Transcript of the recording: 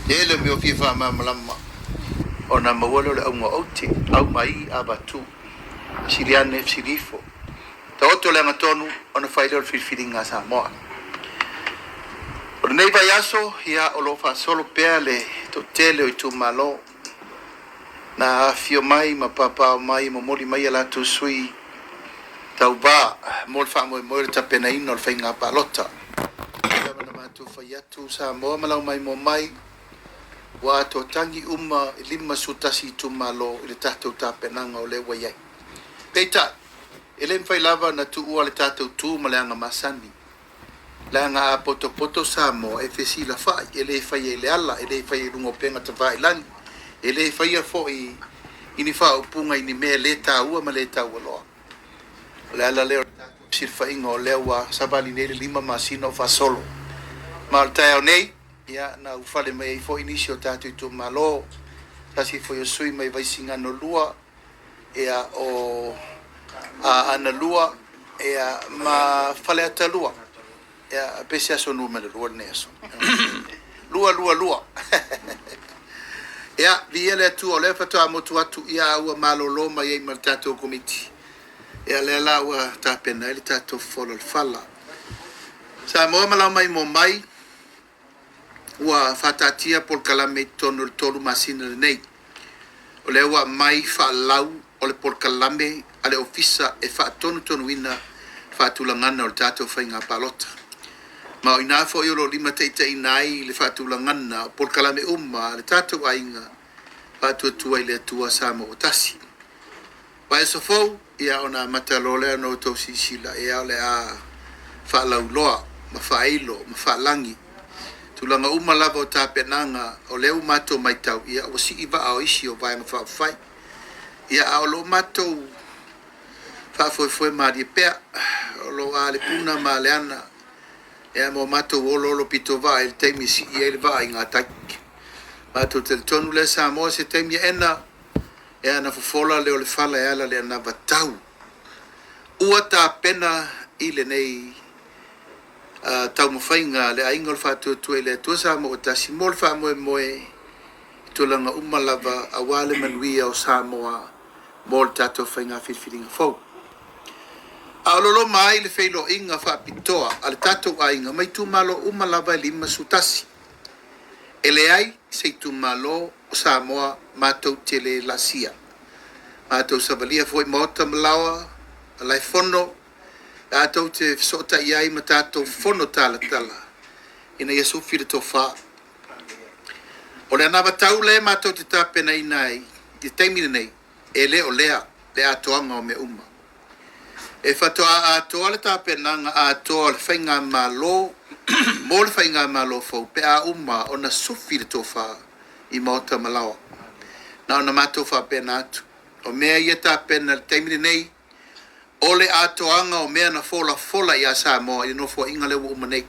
Ele me o fifa malama ona mawalo le aunga oti au mai abatu siriane sirifo ta oto le ngatonu ona faile filfilinga sa moa o nei vai aso ia o lo fa solo pele to tele o tu malo na fio mai ma papa mai mo moli mai ala tu sui tau ba mol fa mo ta pena ino le fainga palota na ma tu fa ya tu sa moa malau mai mo mai wa to tangi lima sutasi tu malo le tatou tapenanga o le waiai. Peita, ele mfai lava na tu ua le tatou tu ma le anga masani. Le anga a poto samo e fesi la fai, ele fai e le ala, ele fai e lungo penga ta vai lani, ele fai a fo ini fa upunga ini me le ua ma le ua loa. Le ala leo sirfa ingo o lewa sabali nele lima masino fa solo. Ma al tae nei, ia na ufale mai fo inisio tatu tu malo tasi fo yosui mai vai singa no lua ia o ana lua ia ma fale ata lua ia pese aso numero lua neso lua ia viele tu o le fato amotu atu ia ua malo lo mai ai mal tatu komiti ia le la ua tapena ile tatu folo fala sa mo mala mai mo mai ua fatatia por kalame tolu masina nei o le ua mai fa lau o le por kalame ale ofisa e fa tonu wina fa tulangana o tato fainga palota ma o ina fo yolo lima te nai le fa tulangana por kalame le tato ainga fa tu ile tua samo tasi wa eso fo ia ona matalole no to sisila ia le a fa lau loa ma fa ilo ma fa langi tulanga lava o tapenanga o leu mato mai tau ia o si iwa ao isi o vai mawha fai ia ao lo mato foi ma di pea o lo a le puna ma le ana ia mo mato o lo pito va il teimi si ia il va inga taiki mato tel tonu le sa mo se teimi ena ia na fufola le o le fala ia le ana vatau ua tapena ile nei tau mo fainga le ainga le fatu tu ele tu sa mo tasi mo fa mo tu langa lava awale manui o Samoa mo tato fainga filfilinga fo alolo mai le feilo inga fa pitoa al tato ainga mai tu malo lava lima sutasi ele ai se tu malo o Samoa mato tele lasia mato savalia foi mota mlawa lai fono atou te sota iai ma tatou fono tala ina Yesu fili tofa o le anava tau le matou te tapena inai te taimine nei e le o lea le atoanga o me e fatoa atoa le tapenanga atoa le whainga malo mo le whainga malo fau pe a o na sufi le tofa i maota malawa na ona matou whapena atu o mea ia tapena le taimine nei ole atoanga o mea na fola ia sa mo i no fo inga le umanei